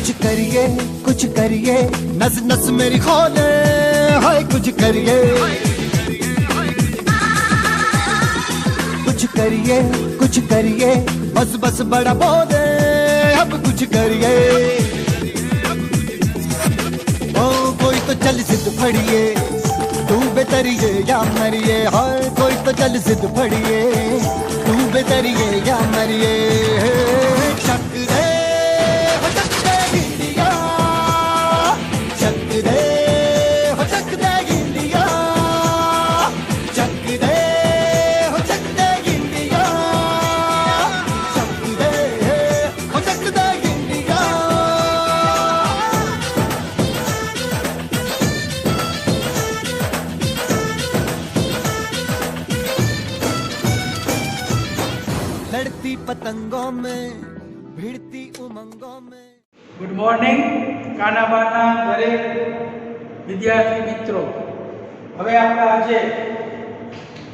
कुछ करिए नस नस मेरी खोले हाय कुछ करिए बस बस बड़ा बोले अब कुछ करिए ओ कोई तो चल सिद्ध फड़िए तू बेतरिए या मरिए हाय कोई तो चल सिद्ध फड़िए तू बेतरिए या मरिए शक दे हो शक दे गिलिया शक दे हो शक दे गिलिया शक दे हो शक दे गिलिया शक दे हो शक दे गिलिया लड़ती पतंगों में भिड़ती उमंगों में। गुड मॉर्निंग कानाबाना दरेक विद्यार्थी मित्रों। હવે આપણે આજે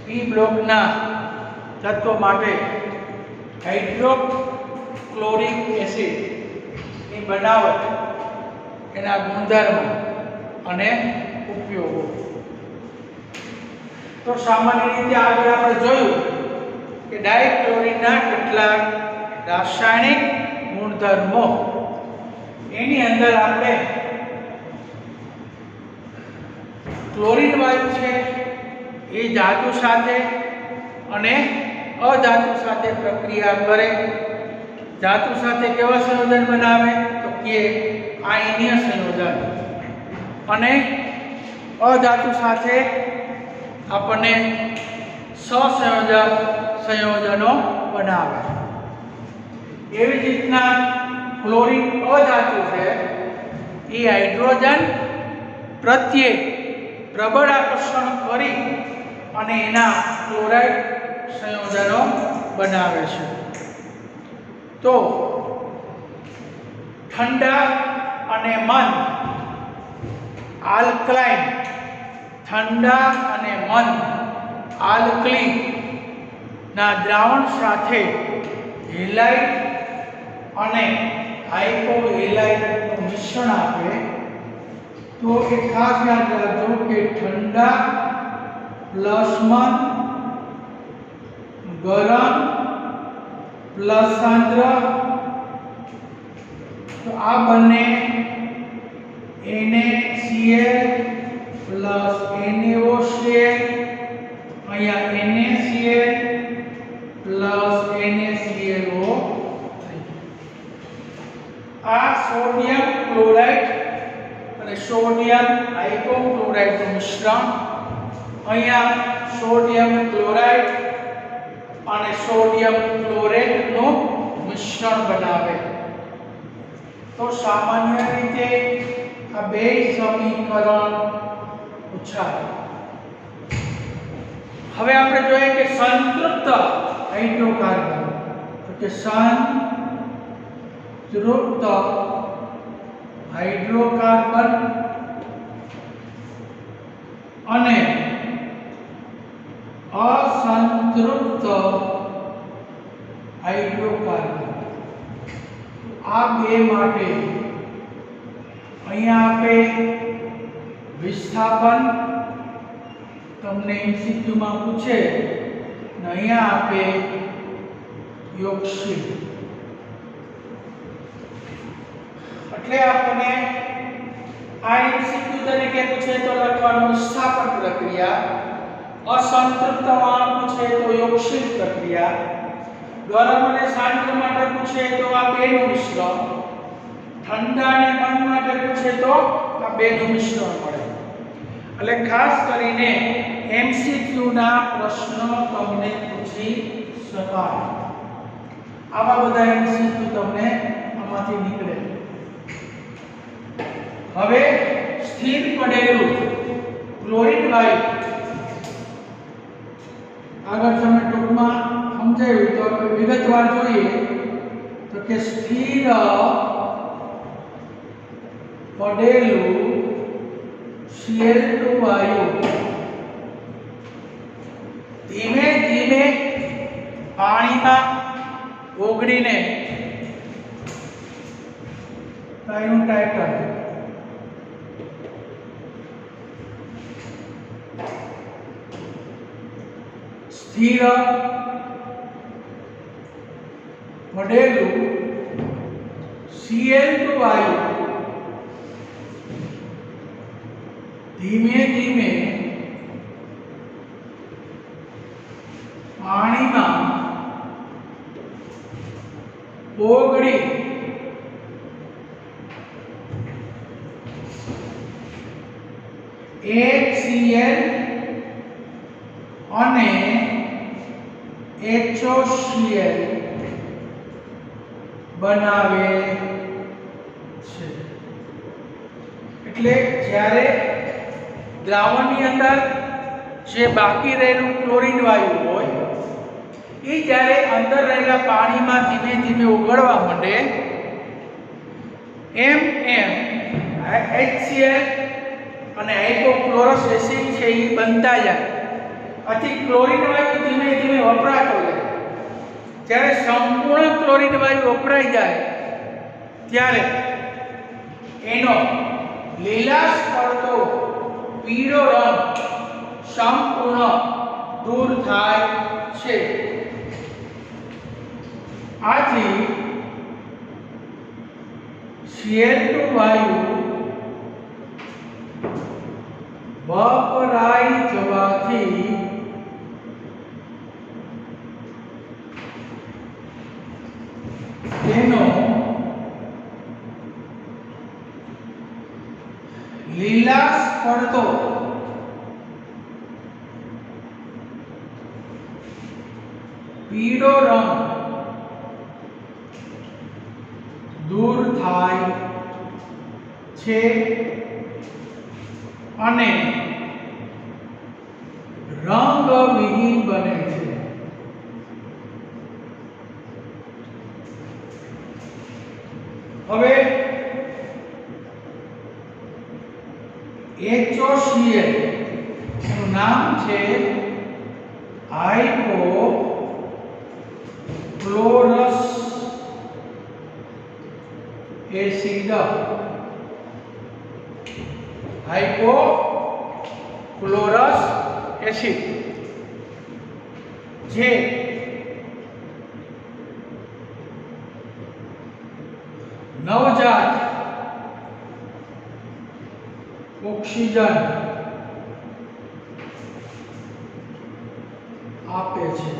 પી બ્લોકના તત્વો માટે હાઇડ્રોક્લોરિક એસિડની બનાવટ, એના ગુણધર્મો અને ઉપયોગો. તો સામાન્ય રીતે આગળ આપણે જોયું કે ડાયક્લોરિનના કેટલાક રાસાયણિક ગુણધર્મો. એની અંદર આપણે ક્લોરીન વાયુ છે એ ધાતુ સાથે અને અધાતુ સાથે પ્રક્રિયા કરે. ધાતુ સાથે કેવા સંયોજન બનાવે તો કે આયનીય સંયોજન, અને અધાતુ સાથે આપણને સંયોજનો બનાવે. એવી જ રીતના ક્લોરીન અધાતુ છે એ હાઇડ્રોજન પ્રત્યે પ્રબળ આકર્ષણ કરી અને એના ક્લોરાઇડ સંયોજનો બનાવે છે. તો ઠંડા અને મંદ આલ્કલાઇન, ઠંડા અને મંદ આલ્કલી ના દ્રાવણ સાથે હેલાઇડ અને હાઇપોહેલાઇડનું મિશ્રણ આપે તો એ ખાસ યાદ રાખજો કે ઠંડા પ્લસ મંદ, ગરમ પ્લસ સાંદ્ર, તો આ બંને NaCl પ્લસ NaOCl, અહીંયા NaCl પ્લસ NaClO. આ સોડિયમ ક્લોરાઇડ અને સોડિયમ હાઇપોક્લોરાઇડનું મિશ્રણ, અહીંયા સોડિયમ ક્લોરાઇડ અને સોડિયમ ક્લોરેટનું મિશ્રણ બનાવે. તો સામાન્ય રીતે આ બે સમીકરણ પૂછાય. હવે આપણે જોઈએ કે સંતૃપ્ત હાઇડ્રોકાર્બન, તો કે સંતૃપ્ત હાઇડ્રોકાર્બન અને અસંતૃપ્ત હાઇડ્રોકાર્બન, આ બે માટે અહીંયા આપે વિસ્થાપન, તમને એમસીક્યુમાં પૂછે, ને અહીંયા આપે યોગશીલ. એટલે આપણે આ એમસીક્યુ તરીકે પૂછે તો લખવાનું વિસ્થાપન પ્રક્રિયા, અસંતૃપ્તમાં પૂછે તો યોગશીલ પ્રક્રિયા, ગરમ અને સાંદ્ર માટે પૂછે તો આ બેનું મિશ્રણ, ઠંડા અને મંદ માટે પૂછે તો આ બેનું મિશ્રણ મળે. એટલે ખાસ કરીને એમસીક્યુ ના પ્રશ્નો તમને પૂછી શકાય. આવા બધા એમસીક્યુ તમને આમાંથી નીકળે. હવે સ્થિર પડેલું ક્લોરીન વાયુ આગળ તમે ટૂંકમાં સમજાવ્યું તો આપણે વિગતવાર જોઈએ તો કે સ્થિર પડેલું Cl2 વાયુ ધીમે ધીમે પાણીમાં ઓગળીને એનું ટાઇટલ સ્થિર પડેલું Cl2 વાયુ ધીમે ધીમે પાણીમાં ઓગળી HCl અને HOCl બનાવે છે. એટલે જ્યારે દ્રાવણની અંદર જે બાકી રહેલું ક્લોરીન વાયુ હોય એ જ્યારે અંદર રહેલા પાણીમાં ધીમે ધીમે ઓગળવા માંડે એમ HCl અને હાઇપોક્લોરસ એસિડ છે એ બનતા જાય. આથી ક્લોરીન વાયુ ધીમે ધીમે વપરાતો જાય. જ્યારે સંપૂર્ણ ક્લોરીન વાયુ વપરાઈ જાય ત્યારે એનો લીલાશ પડતો પીળો રંગ સંપૂર્ણ દૂર થાય છે. આથી Cl2 વાયુ વપરાઈ જવાથી તેનો લીલાશ પડતો પીળો રંગ દૂર થાય છે અને રંગવિહીન બને છે. હવે HOCl નું નામ છે હાઇપોક્લોરસ એસિડ. હાઇપોક્લોરસ એસિડ જે નવજાત ઓક્સિજન આપે છે.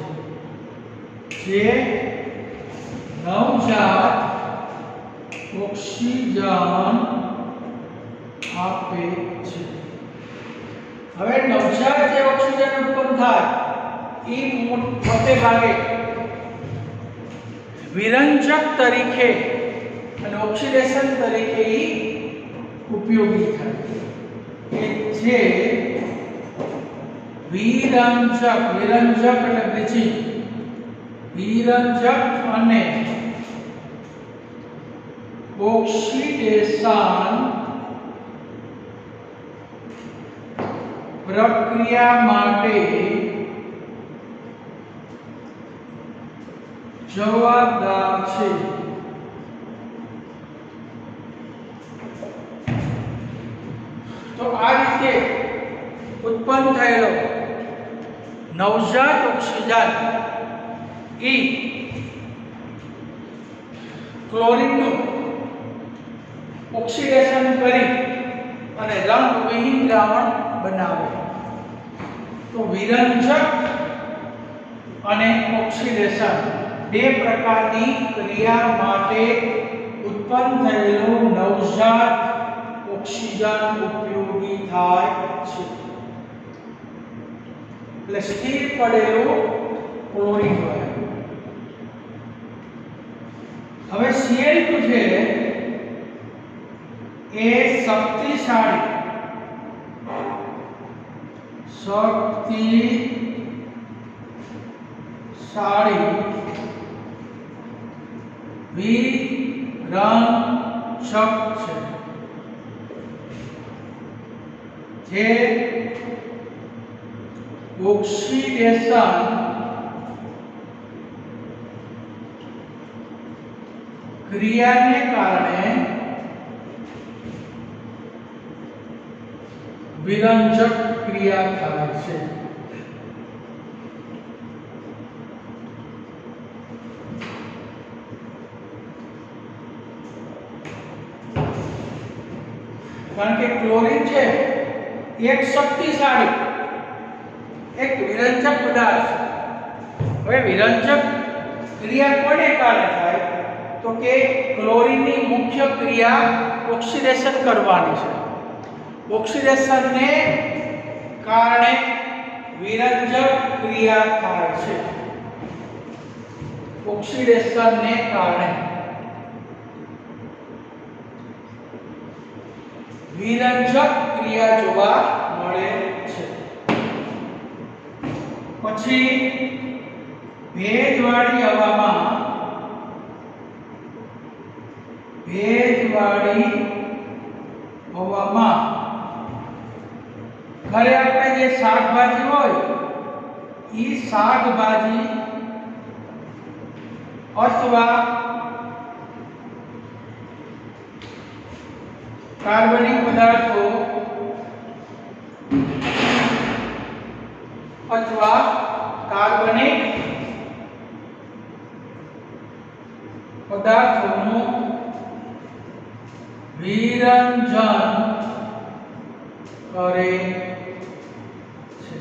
જે નવજાત ઓક્સિજન આપે છે. હવે નવજાત જે ઓક્સિજન ઉત્પન્ન થાય એ મોટે ભાગે વિરંજક તરીકે અને ઓક્સિડેશન તરીકે ઉપયોગી થાય. કે જે વિરંજક એટલે બ્લીચિંગ વિરંજક અને ઓક્સિડેશન પ્રક્રિયા માટે જવાબદાર છે. તો આ રીતે ઉત્પન્ન થયેલો નવજાત ઓક્સિજન એ ક્લોરીનનું ઓક્સિડેશન કરી અને રંગવિહીન દ્રાવણ બનાવે. તો વિરંજક અને ઓક્સિડેશન બે પ્રકારની ક્રિયા માટે ઉત્પન્ન થયેલું નવજાત ઓક્સિજન ઉપયોગી થાય છે. એટલે સ્થિર પડેલું ક્લોરીન વાયુ. હવે Cl2 છે એ શક્તિશાળી વિરંજક છે જે ઓક્સિડેશન ક્રિયાને કારણે વિરંજક ક્રિયા થાય છે। કારણ કે ક્લોરીન છે એક શક્તિશાળી એક વિરંજક પદાર્થ છે। હવે વિરંજક ક્રિયા કોને કારણે થાય તો કે ક્લોરીનની મુખ્ય ક્રિયા ઓક્સિડેશન કરવાની છે। ઓક્સિડેશનને કારણે વિરંજક ક્રિયા થાય છે। ઓક્સિડેશનને કારણે વિરંજક ક્રિયા જોવા મળે છે। પછી ભેજવાળી હવામાં ઘરે આપણે જે શાકભાજી હોય એ શાકભાજી અથવા કાર્બનિક પદાર્થો અથવા કાર્બનિક પદાર્થોનું વિરંજન કરે છે।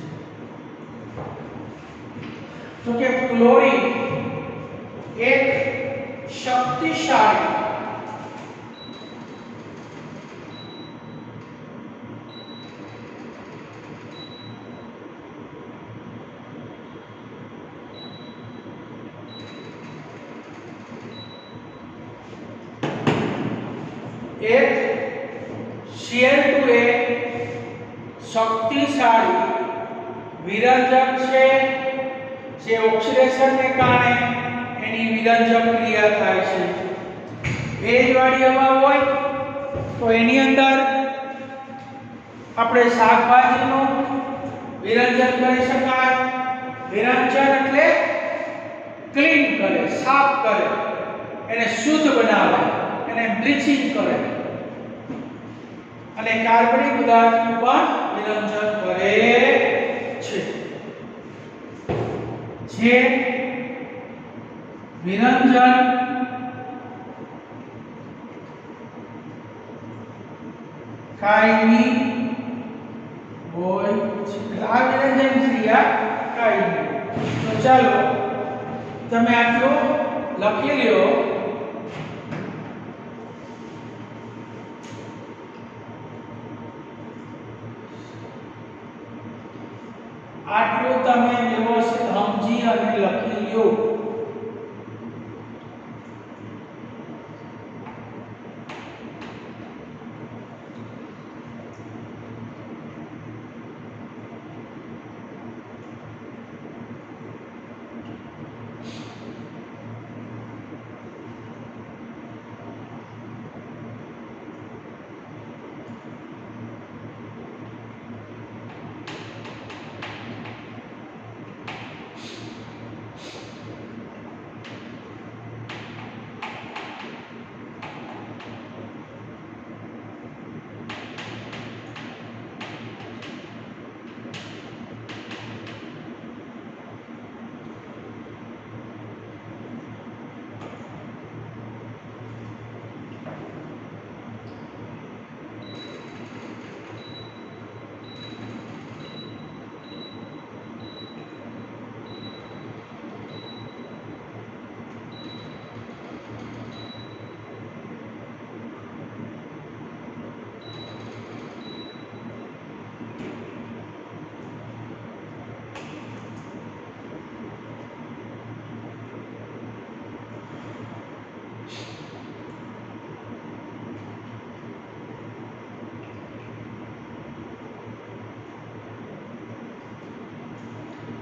તો કે ક્લોરીન એક શક્તિશાળી एक Cl2 શક્તિશાળી વિરંજક છે જે ઓક્સિડેશનને કારણે એની વિરંજક ક્રિયા થાય છે। ભેજવાળી હવા હોય તો એની અંદર આપણે શાકભાજીનું વિરંજન કરી શકાય। વિરંજન એટલે ક્લીન કરે, સાફ કરે, એને શુદ્ધ બનાવે, એને બ્લીચિંગ કરે અને કાર્બનિક પદાર્થનું પણ વિરંજન કરે છે। જે વિરંજન કાયમી હોય છે। આ વિરંજન ક્રિયા કાયમી। તો ચાલો તમે આટલું લખી લ્યો। આટલું તમે વ્યવસ્થિત સમજી અને લખી લ્યો।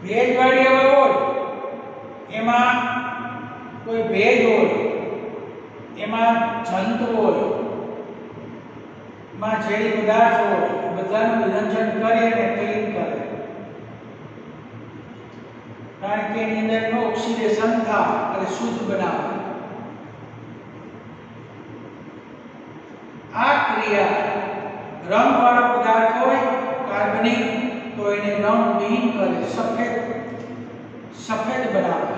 ભેજવાળી હવા હોય એમાં કોઈ ભેજ હોય, એમાં જંતુ હોય, એમાં ઝેરી પદાર્થ હોય, બધાનું વિરંજન કરી અને ક્લીન કરે। કારણ કે એની અંદર એનું ઓક્સિડેશન થાય અને શુદ્ધ બનાવે। આ ક્રિયા રંગવાળા પદાર્થ હોય બની તો એને રંગવિહીન કરે, સફેદ બનાવે.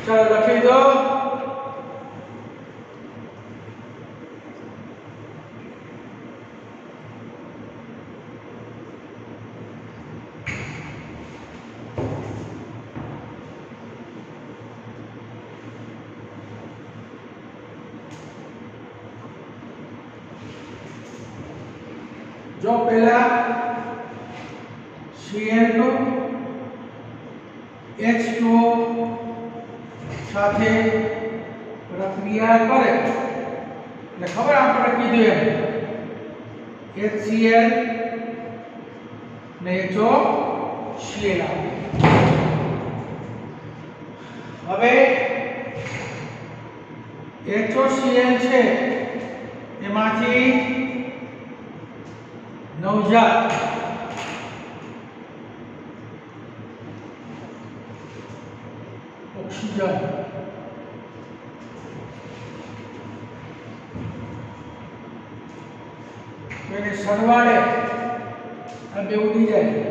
ચાલો લખી દો. જો પહેલા Cl2 H2O સાથે પ્રક્રિયા કરે એટલે ખબર આપણે કીધું એમ HCl ને HOCl આવે. હવે HOCl છે એમાંથી નવજાત ઓક્સિજન એને સરવાળે આ બે ઉડી જાય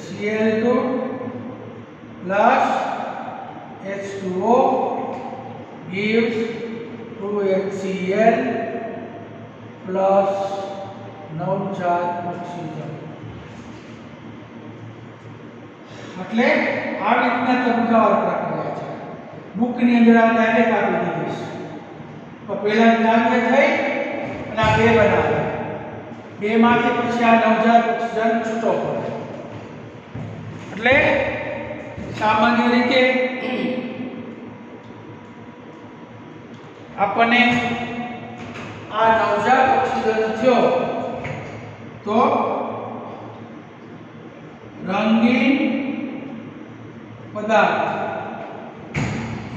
Cl2 plus H2O gives 2HCl plus નવજાત ઓક્સિજન. એટલે આ રીતના તબક્કાવાર પ્રક્રિયા છે. બુકની અંદર આ ડાયરેક્ટ આપી દીધી છે. તો પહેલા દ્રાવ્ય થઈ અને આ બે બનાવે, બે માંથી પછી આ નવજાત ઓક્સિજન છૂટો પડે. એટલે સામાન્ય રીતે આપણને આ નવજાત ઓક્સિજન થયો તો રંગીન પદાર્થ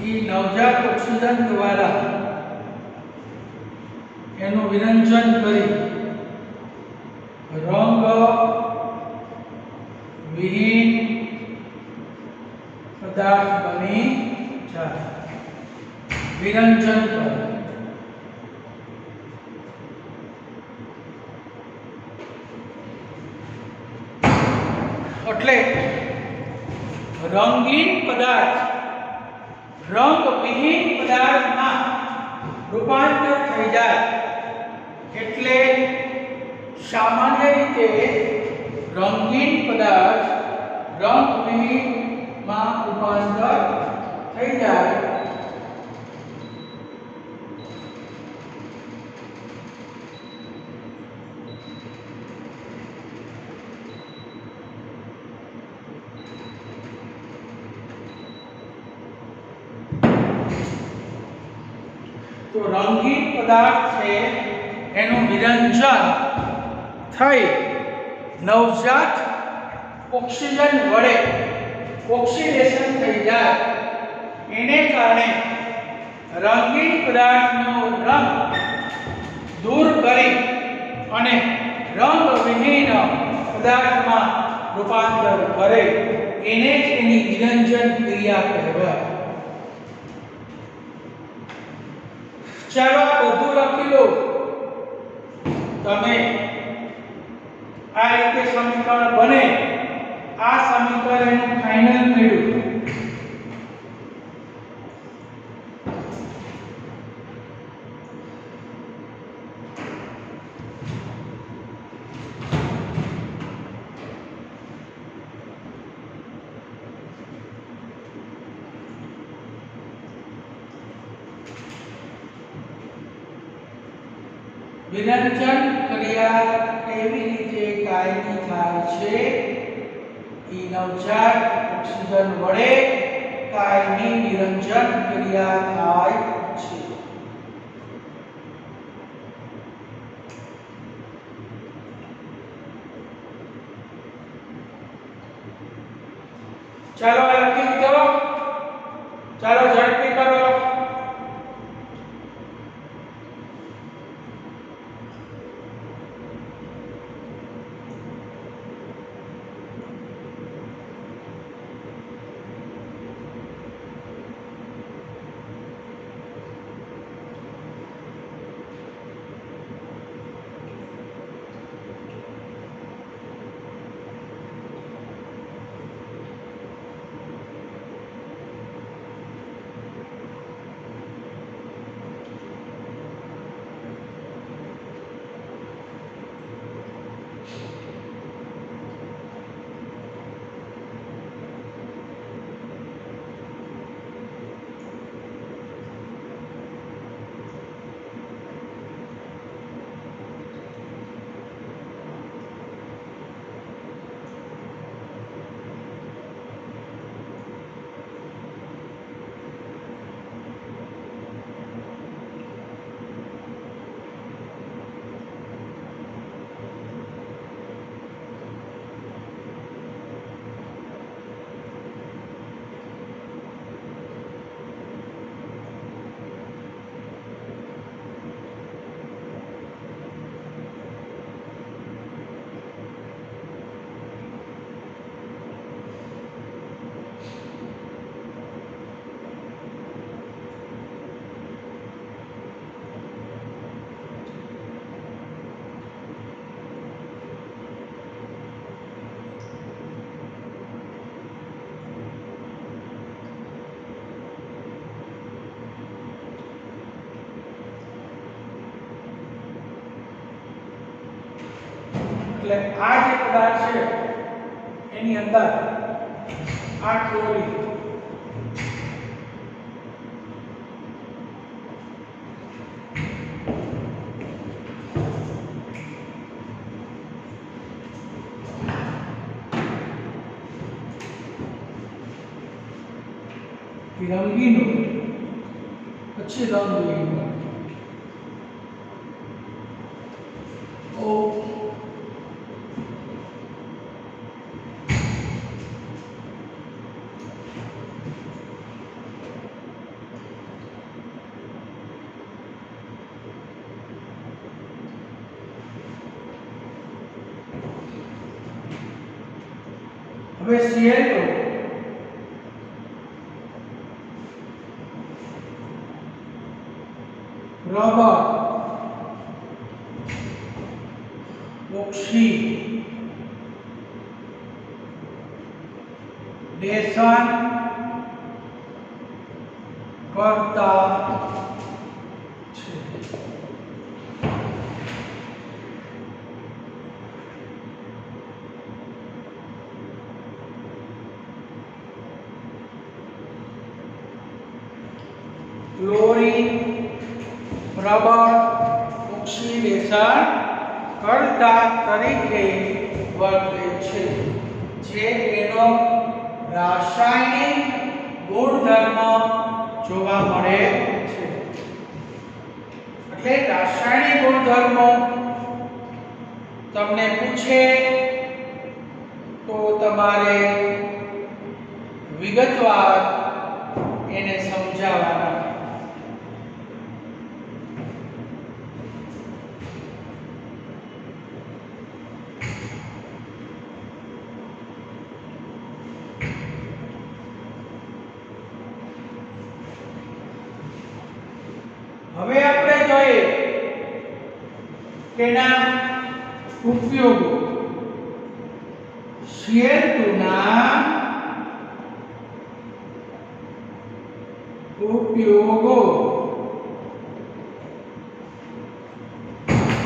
એ નવજાત ઓક્સિજન દ્વારા એનું વિરંજન કરી રંગ વિહીન પદાર્થ બની જાય. વિરંજન કરે એટલે રંગીન પદાર્થ રંગવિહીન પદાર્થમાં રૂપાંતર થઈ જાય. એટલે સામાન્ય રીતે રંગીન પદાર્થ રંગવિહીનમાં રૂપાંતર થઈ જાય. તો રંગીન પદાર્થ છે એનું વિરંજન થઈ નવજાત ઓક્સિજન વડે ઓક્સિડેશન થઈ જાય. એને કારણે રંગીન પદાર્થનો રંગ દૂર કરી અને રંગવિહીન પદાર્થમાં રૂપાંતર કરે. એને જ એની વિરંજન ક્રિયા કહેવાય. ચાલો આ બધું લખી લો. તમે આ રીતે સમીકરણ બને આ સમીકરણનું ફાઇનલ મેળવ્યું વિરંજન ક્રિયા કેવી રીતે કાયમી થાય છે ઈ નવજાત ઓક્સિજન વડે કાયમી વિરંજન ક્રિયા થાય છે ચાલો આ લખી દીધો ચાલો ઝડપી કરો એટલે આ જે પદાર્થ છે એની અંદર આ ક્લોરીન रंगीन हो अच्छे रंग लेंगे ओ હવે Cl रबर ऑक्सीडेशन करता क्लोरीन रबर ऑक्सीडेशन करता तरीके वर्ते छे जे एनो रासायनिक गुणधर्म जोवा मळे छे એટલે રાસાયણિક ગુણધર્મો તમને પૂછે તો તમારે વિગતવાર એને સમજાવવાના હવે આપણે જોઈએ તેના ઉપયોગો CO2 ના ઉપયોગો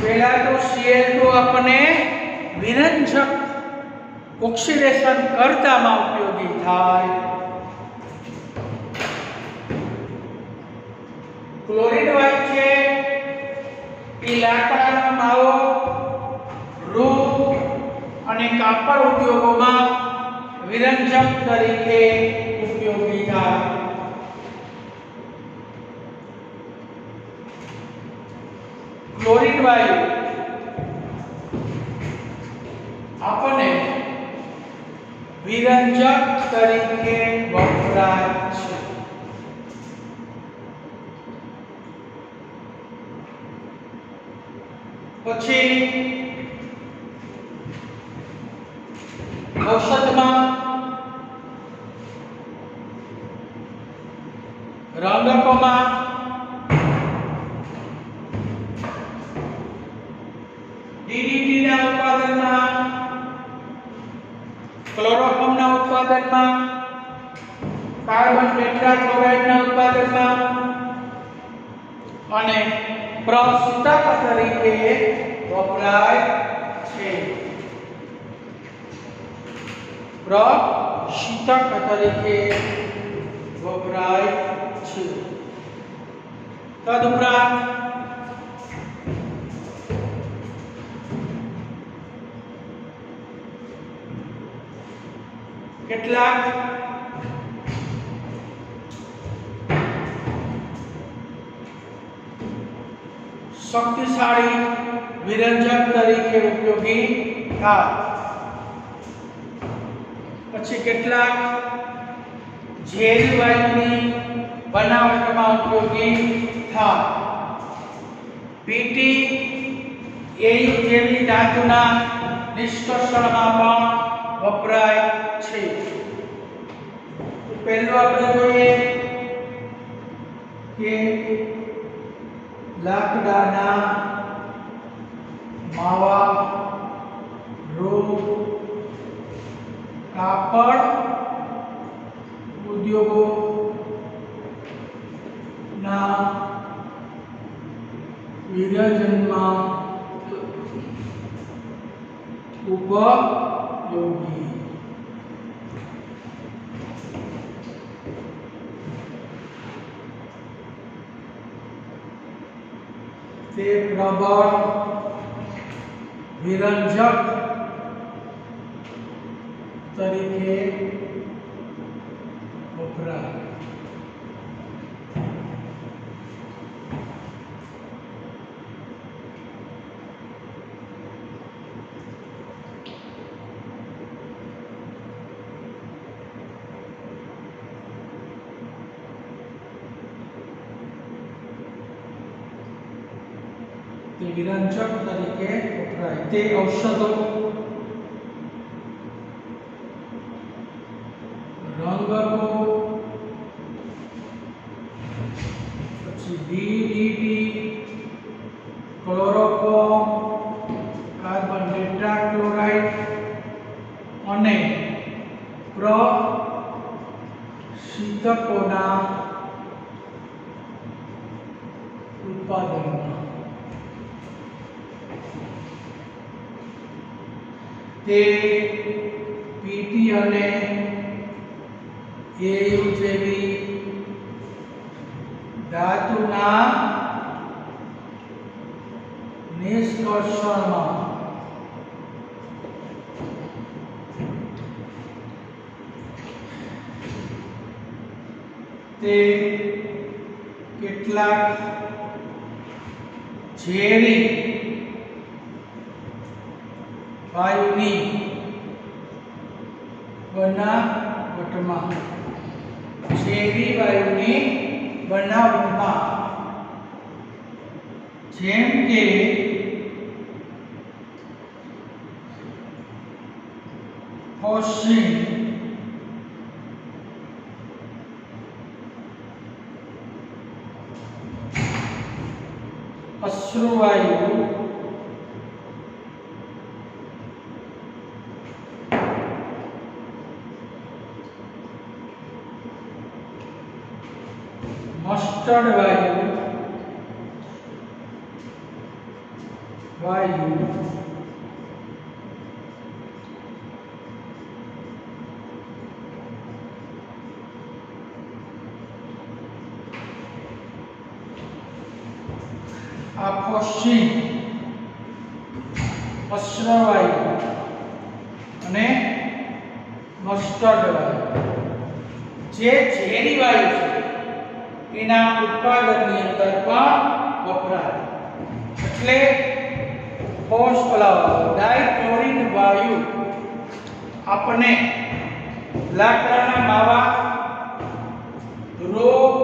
પહેલા તો Cl2 આપણને વિરંજક ઓક્સિડેશન કરતામાં ઉપયોગી થાય. ક્લોરીન વાયુ છે એ લાકડાનો માવો, રૂ અને કાપડ ઉદ્યોગોમાં વિરંજક તરીકે ઉપયોગી થાય. ક્લોરીન વાયુ આપણને વિરંજક તરીકે વપરાય છે. પછી ઔષધમાં રંગકોમાં DDT ના ઉત્પાદનમાં, ક્લોરોફોર્મના ઉત્પાદનમાં, કાર્બન ટેટ્રાક્લોરાઇડના ઉત્પાદનમાં અને પ્રસ્તુતક તરીકે વપરાય છે. પ્રસ્તુતક તરીકે વપરાય છે. તદુપરાંત કેટલાક શક્તિશાળી વિરંજક તરીકે ઉપયોગી થાય. પછી કેટલાક ઝેરી વાયુની બનાવટમાં ઉપયોગી થાય. પીટી એયુ જેવી ધાતુના નિષ્કર્ષણમાં પણ વપરાય છે. પહેલું આપણે જોઈએ કે લાકડાના માવા, રૂ, કાપડ ઉદ્યોગો ના વિરંજનમાં ઉપયોગી. તે પ્રબળ વિરંજક તરીકે વપરાય. તે વિરંજક તરીકે વપરાય. તે ઔષધો, રંગકો, પછી DDT, ક્લોરોફોર્મ, કાર્બન ટેટ્રાક્લોરાઇડ અને પ્રશીતકોના ઉત્પાદનમાં તે પીટી અને એયુ જેવી ધાતુના નિષ્કર્ષણમાં તે કેટલાક ઝેરી વાયુની બનાવટમાં જેમ કે ફોસ્ફિન, અશ્રુવાયુ, मस्टर्ड वायु वायु आफोसी अश्रवायु અને મસ્ટર્ડ વાયુ જે ઝેરી વાયુ છે એના ઉત્પાદનની અંદર પણ વપરાય એટલે ડાઇક્લોરિન વાયુ આપણે લાકડાના માવા રોગ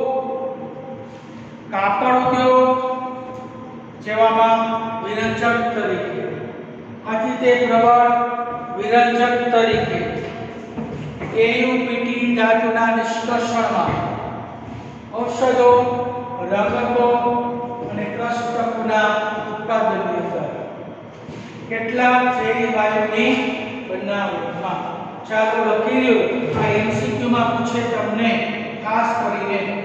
કાપડ ઉદ્યોગ જેવામાં વિરંજક તરીકે આથી તે પ્રબળ વિરંજક તરીકે એયુપીટી ધાતુના નિષ્કર્ષણમાં ઔષધો રંગકો અને કષ્ટકના ઉત્પાદનની અંદર કેટલાક ઝેરી વાયુની બનાવટમાં ચાલો લખી લ્યો આ એમસીક્યુ માં પૂછે તમને ખાસ કરીને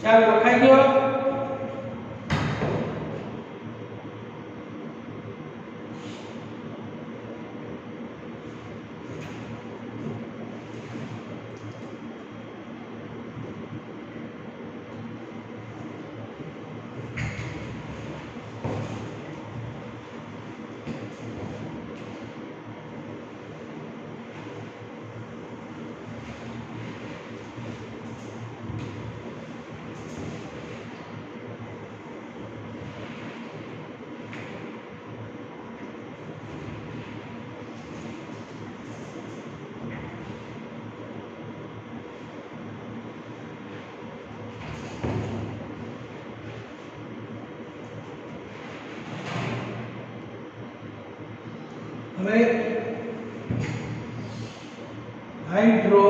ચાલો લખાઈ ગયો હવે હાઇડ્રો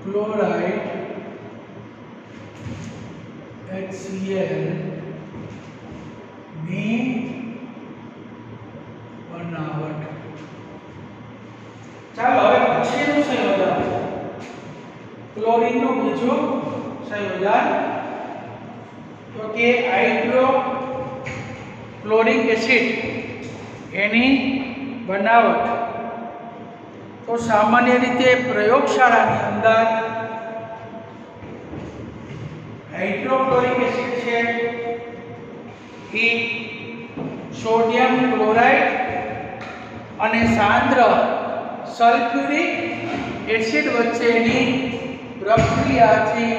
ક્લોરાઇડ HCl ની બનાવટ. ચાલો હવે પછીનું સંયોજન ક્લોરીનનું બીજું સંયોજન તો કે હાઇડ્રોક્લોરિક એસિડ એની બનાવટ. તો સામાન્ય રીતે પ્રયોગશાળાની અંદર હાઇડ્રોક્લોરિક એસિડ છે એ સોડિયમ ક્લોરાઇડ અને સાંદ્ર સલ્ફ્યુરિક એસિડ વચ્ચેની પ્રક્રિયાથી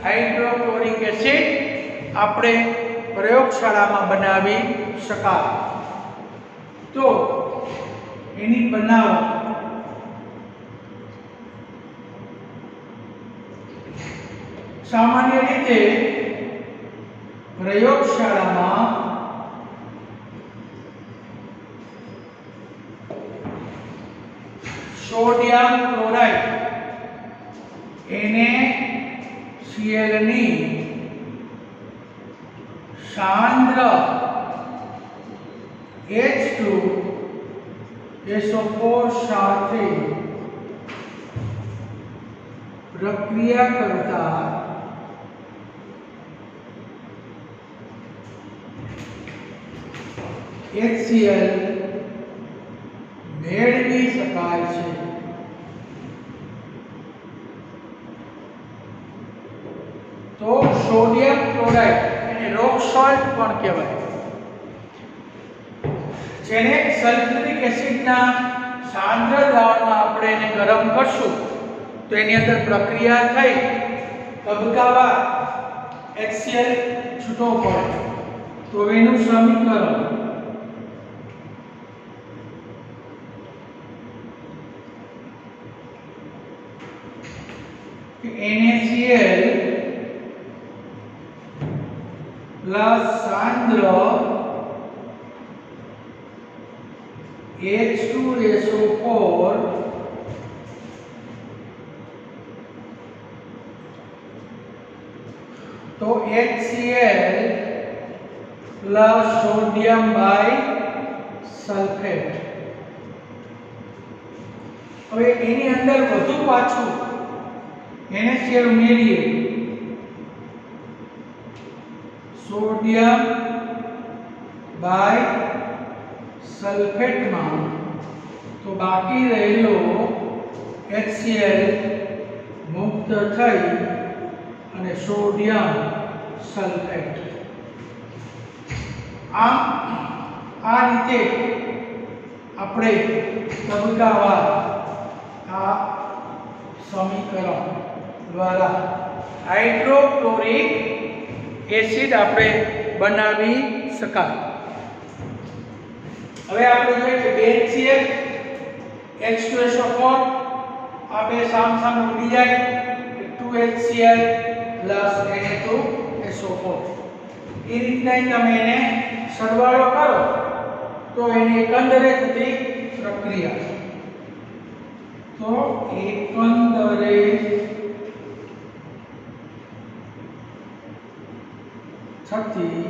હાઇડ્રોક્લોરિક એસિડ આપણે પ્રયોગશાળામાં બનાવી શકાય. તો એની બનાવટ સામાન્ય રીતે પ્રયોગશાળામાં સોડિયમ ક્લોરાઇડ NaCl ની સાંદ્ર H2SO4 સાથે પ્રક્રિયા કરતા HCl મેળવી શકાય છે. તો સોડિયમ ક્લોરાઇડ એને રોક સોલ્ટ પણ કહેવાય, જેને સલ્ફ્યુરિક એસિડના સાંદ્ર દ્રાવણમાં આપણે એને ગરમ કરશું તો એની અંદર પ્રક્રિયા થઈ તબક્કાવાર HCl છૂટો પડે. તો એનું સમીકરણ NaCl પ્લસ સાંદ્ર H2SO4 તો HCl પ્લસ સોડિયમ બાયસલ્ફેટ. હવે એની અંદર વધુ પાછું NaCl ઉમેરીએ સોડિયમ બાયસલ્ફેટમાં તો બાકી રહેલો HCl મુક્ત થઈ અને સોડિયમ સલ્ફેટ. આ રીતે આપણે તબક્કાવાર આ સમીકરણ દ્વારા હાઇડ્રોક્લોરિક એસિડ આપણે બનાવી શકાય. હવે આપણે જોઈએ કે HCl H2SO4 આ બે સામસામે ઉડી જાય 2HCl Na2SO4. એ રીતના તમે એને સરવાળો કરો તો એની એકંદરે થતી પ્રક્રિયા તો એકંદરે થતી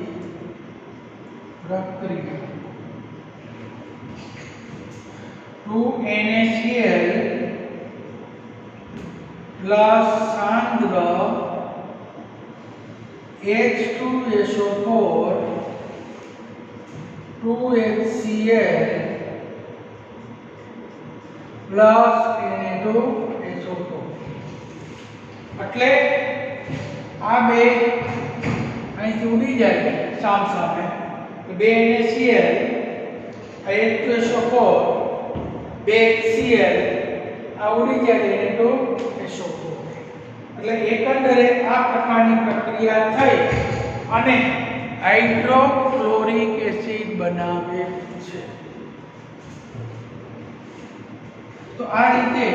પ્રક્રિયા 2NaCl plus સાંદ્ર H2SO4 2HCl plus Na2SO4. એટલે આ બે અહીંથી ઉડી જાય સામસામે તો 2NaCl H2SO4 2HCl આ ઉડી જાય Na2SO4. એટલે એકંદરે આ પ્રકારની પ્રક્રિયા થઈ અને હાઇડ્રોક્લોરિક એસિડ બનાવે છે. તો આ રીતે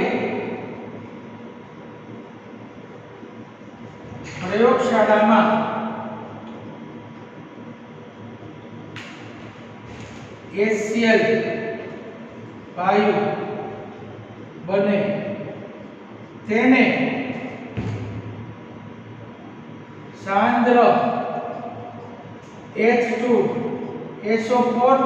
પ્રયોગશાળામાં HCl વાયુ બને તેને સાંદ્ર H2SO4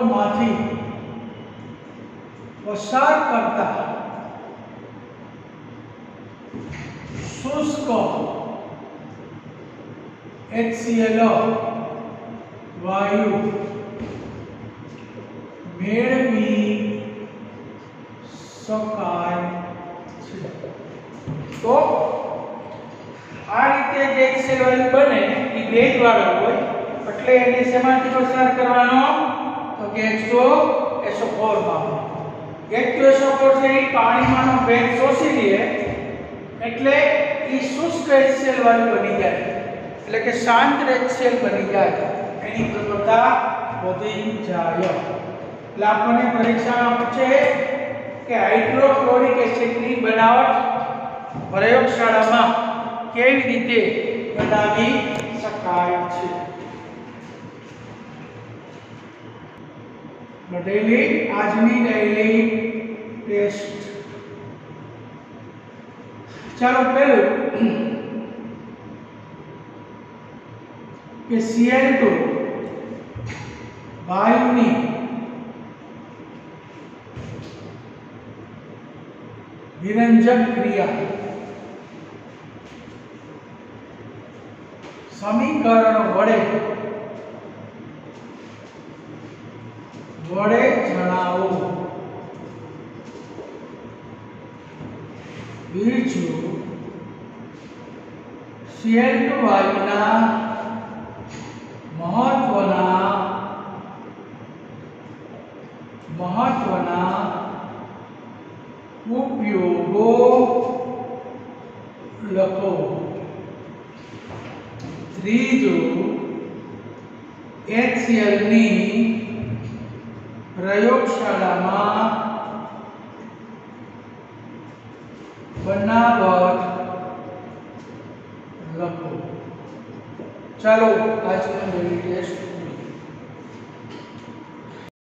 માંથી પસાર કરતા શુષ્ક HCl વાયુ મેળવી શકાય છે. તો આ રીતે જે HCl વાયુ બને એ ભેજવાળો હોય એટલે એને શેમાંથી પસાર કરવાનો તો કે H2SO4 માં. H2SO4 છે એ પાણીમાંનો ભેજ શોષી લે એટલે એ શુષ્ક HCl વાયુ બની જાય એટલે કે સાંદ્ર HCl બની જાય એની પ્રબળતા વધી જાય. એટલે આપણને પરીક્ષામાં પૂછે કે હાઇડ્રોક્લોરિક એસિડની બનાવટ પ્રયોગશાળામાં કેવી રીતે બનાવી શકાય છે. આજની ડેઈલી ટેસ્ટ. ચાલો પહેલું કે Cl2 વાયુની વિરંજક ક્રિયા સમીકરણ વડે જણાવો. બીજું Cl2 વાયુના મહત્વના ઉપયોગો લખો. ત્રીજું HCl ની પ્રયોગશાળામાં બનાવટ લખો. ચાલો આજનો ડેલી ટેસ્ટ